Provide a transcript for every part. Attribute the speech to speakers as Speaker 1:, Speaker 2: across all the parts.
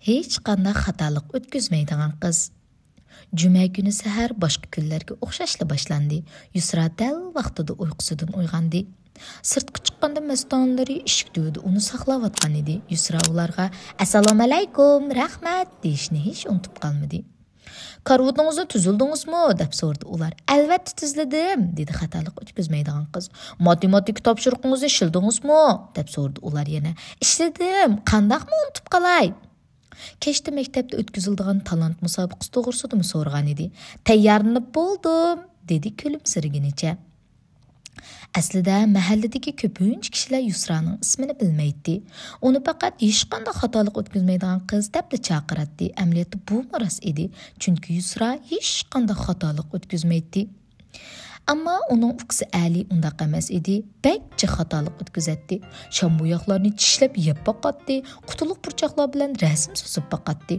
Speaker 1: Hech qanday xatolik o'tkazmaydigan qiz. Juma kuni sahar boshqa kunlarga o'xshashla boshlandi. Yusra dal vaqtida uyqusidan uyg'ondi. Sirtqa chiqqanda mastonlari eshik tugida uni saqlayotgan edi. Yusra ularga "Assalomu alaykum, rahmat" deyishni hech unutib qolmadi. "Karvotingizni tuzildingizmi?" deb so'radi ular. "Albatta tuzladim" dedi xatolik o'tkazmaydigan qiz. "Matematik topshiriqingizni ishladingizmi?" deb so'radi ular yana. "Ishladim, qandaqmi unutib qolay?" Kechda maktabda o'tkaziladigan talant musobaqasi to'g'risida so'ragan edi. "Tayyorlanib bo'ldim" dedi kulimsirginicha. Aslida mahalladagi ko'pincha kishilar Yusraning ismini bilmaydi. Uni faqat hech qanday xatolik o'tkazmaydigan qiz deb chaqiradi. Amaliyotda bu rost edi, chunki Yusra hech qanday xatolik o'tkazmaydi. Ammo uning ukisi Ali undaq emas edi. Bakcha xatolik o'tkazadi. Sham bo'yoqlarni tishlab yeb boqatdi, qutuliq burchoqlar bilan rasm suzib boqatdi.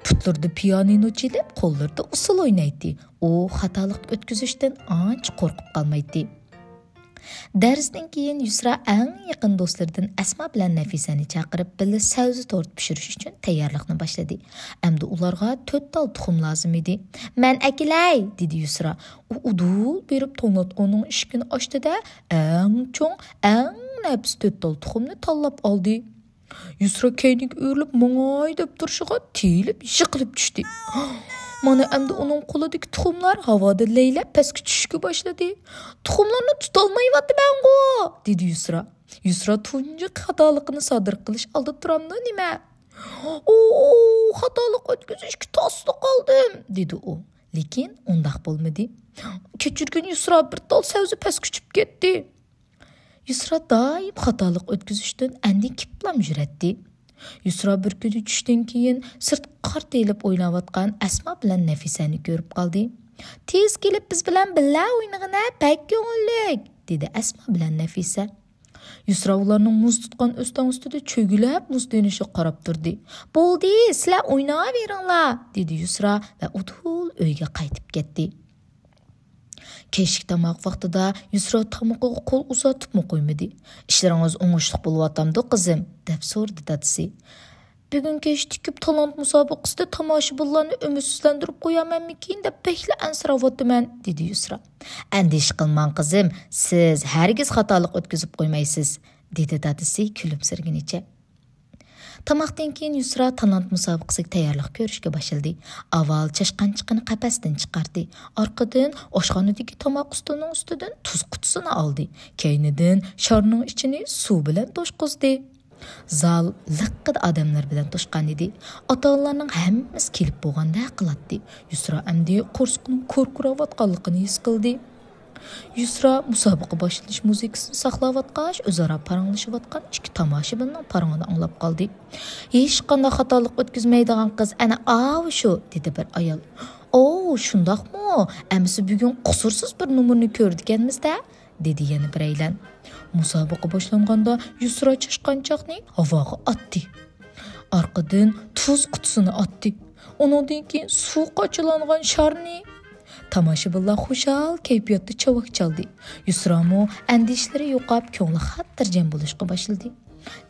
Speaker 1: Putlarda pianino chelib, qo'llarda usul o'ynaydi. U xatolik o'tkazishdan ancha qo'rqib qolmaydi. Darsdan keyin Yusra eng yaqin do'stlaridan Asma bilan Nafisani chaqirib, birga savzi tort pishirish uchun tayyorlikni boshladi. Endi ularga 4 tal tuxum lozim edi. "Men akilay" dedi Yusra. U udul berib to'natqonning eshigini ochdi-da, eng cho'ng, eng nafis 4 tal tuxumni tanlab oldi. Yusra keyniga o'rilib, "Mo'ngay" deb turishiga tiyilib, yiqilib tushdi. Mana endi uning qo'lidagi tuxumlar havoda laylab pastga tushishga boshladi. "Tuxumlarni tutolmayapman-ku" dedi Yusra. Yusra tunji xatolikni sodir qilish oldi turamni nima? Xatolik o'tkazishga to'sdi qoldim" dedi u. Lekin undaq bo'lmadi. Kechirgan Yusra bir tal savzi pastga tushib ketdi. Yusra doim xatolik o'tkazishdan endi kiplam yuradi. Yusra bir kuni tushdan keyin sirt qor telib o'ynayotgan Asma bilan Nafisani ko'rib qoldi. "Tez kelib biz bilan birga o'ynag'ina, pek ko'ngillik" dedi Asma bilan Nafisa. Yusra ularning muz tutgan o'stan ustida cho'gilab muz denishga qarab turdi. "Bo'ldi, sizlar o'ynayveringlar" dedi Yusra va udul uyga qaytib ketdi. Kechki tomoq vaqtida Yusra tomoqqa qo'l uzatib qo'ymadi. "Ishlaringiz o'ngishli bo'lyapti, qizim" deb so'radi dadasi. "Bugun kechki ko'p talant musobaqasida tomoshabinlarni umidsizlantirib qo'yamanmikin deb bekla ansirayotiman" dedi Yusra. "Andish qilmang qizim, siz hargiz xatolik o'tkazib qo'ymaysiz" dedi dadasi kulimsirginicha. Tamoqdan keyin Yusra talant musobaqasiga tayyorlik ko'rishga boshladi. Avval chashqanchiqni qafasdan chiqardi. Orqadan oshxonadagi tomoq ustining ustidan tuz qutisini oldi. Keynidan sharning ichini suv bilan to'shqizdi. Zal liqqida odamlar bilan to'shqan edi. Ota-onalarning hammasi kelib bo'lganda qiladi. Yusra amdi qo'rsqining ko'rkurayotganligini his qildi. Yusra musobaqa boshlanish muzikasini saqlayotgach, o'zaro paranglashayotgan ikki tomoshabinning parangini anglab qoldi. "Hech qanday xatolik o'tkazmaydigan qiz ana shu" dedi bir ayol. Shundaqmi? Amisi bugun qusursiz bir numurni ko'rdik-da" dedi yana bir aylan. Musobaqa boshlanganda Yusra chashqanchoqni havoga otdi. Orqadan tuz qutisini otdi. Undan keyin suv qochilangan sharni. Tomoshabinlar xushal kayfiyatda chavak chaldi. Yusramo andishlari yo'qab, ko'ngli xotirjam bo'lishga boshladi.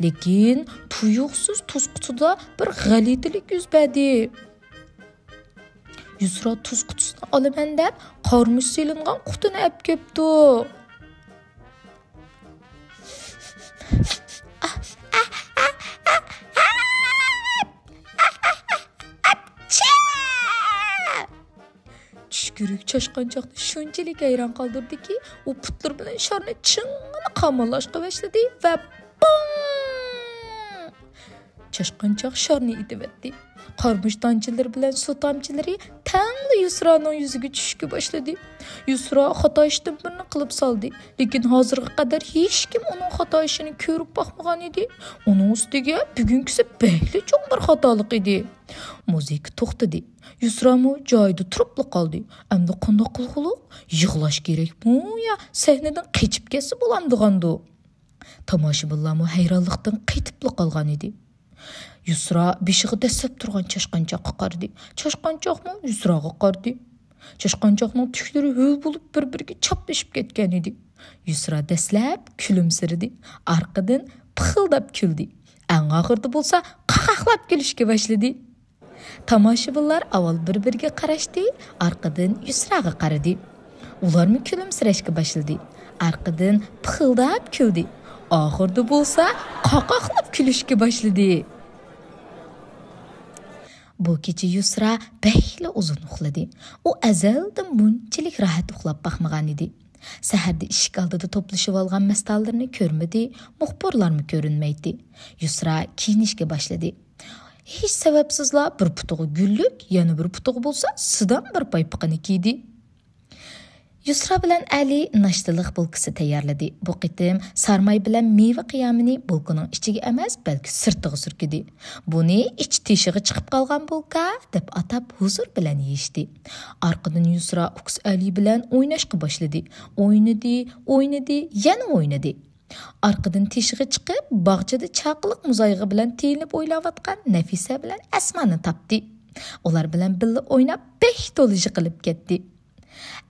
Speaker 1: Lekin tuyuqsiz tuz qutida bir g'alitilik yuz berdi. Yusra tuz qutisini olaman deb qormush silingan qutini olib kelibdi. Tushkurik chashqanchoqni shunchalik hayron qoldirdiki, u putlar bilan sharni chingini qamollashga boshladi va bum! Chashqanchoq sharni itibatdi. Qarmush tomchilari bilan suv tomchilari tangli Yusraning yuziga tushishga boshladi. Yusra xato ishdan birini qilib soldi, lekin hozirga qadar hech kim uning xato ishini ko'rib boqmagan edi. Uning ustiga bugünkisi behli cho'ng bir xatolik edi. Muzika to'xtadi. Yusramo joyida turib qoldi. Endi qanday qilg'uliq? Yig'lash kerakmi yo sahnadan qechib ketsa bo'lamdigandi? Tomoshabinlar hayronlikdan qaytib qolgan edi. Yusra beshig'i dastlab turgan chashqanchoqqa qaradi. Chashqanchoqmi Yusraga qaradi. Chashqanchoqning tuklari ho'l bo'lib bir-biriga chaplashib ketgan edi. Yusra dastlab kulimsirdi. Orqadan pixildab kuldi. Eng ahırda bolsa qaqaqlab gülüşke başladı. Tomoshabinlar avval bir-biriga qarashdi, orqadan Yusraga qaradi. Ularmi kulimsirashga boshladi. Orqadan pixildab kuldi. Oxirda bo'lsa qaqaqlab kulishga boshladi. Bu kecha Yusra behli uzun uxladi. U azaldan bunchalik rahat uxlab baxmagan edi. Saharda eshik oldida to'plashib olgan mastallarni ko'rmadi, muxbirlarmi ko'rinmaydi. Yusra kiyinishga boshladi. Hiç sebepsizla bir putuğu güllük, yani bir putuğu bulsa sıdan bir paypıqını kiydi. Yusra bilan Ali naştılıq bulkisi tayarladı. Bu qitim sarmay bilan meyve qiyamini bulkuning ichiga emas, balki sirtig'i surkidi. Buni ich teshig'i chiqib qolgan bulka deb atab huzur bilan yeyishdi. Arqadan Yusra uks Ali bilan o'ynashga boshladi. O'ynadi, yana o'ynadi. Arqadan teshig'i chiqib, bog'chada chaqiliq muzoyig'i bilan tiyinib o'ylayotgan Nafisa bilan Asmani topdi. Ular bilan birga o'ynab, beh to'lishi qilib ketdi.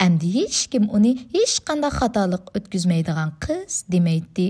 Speaker 1: Endi hech kim uni hech qanday xatolik o'tkazmaydigan qiz demaydi.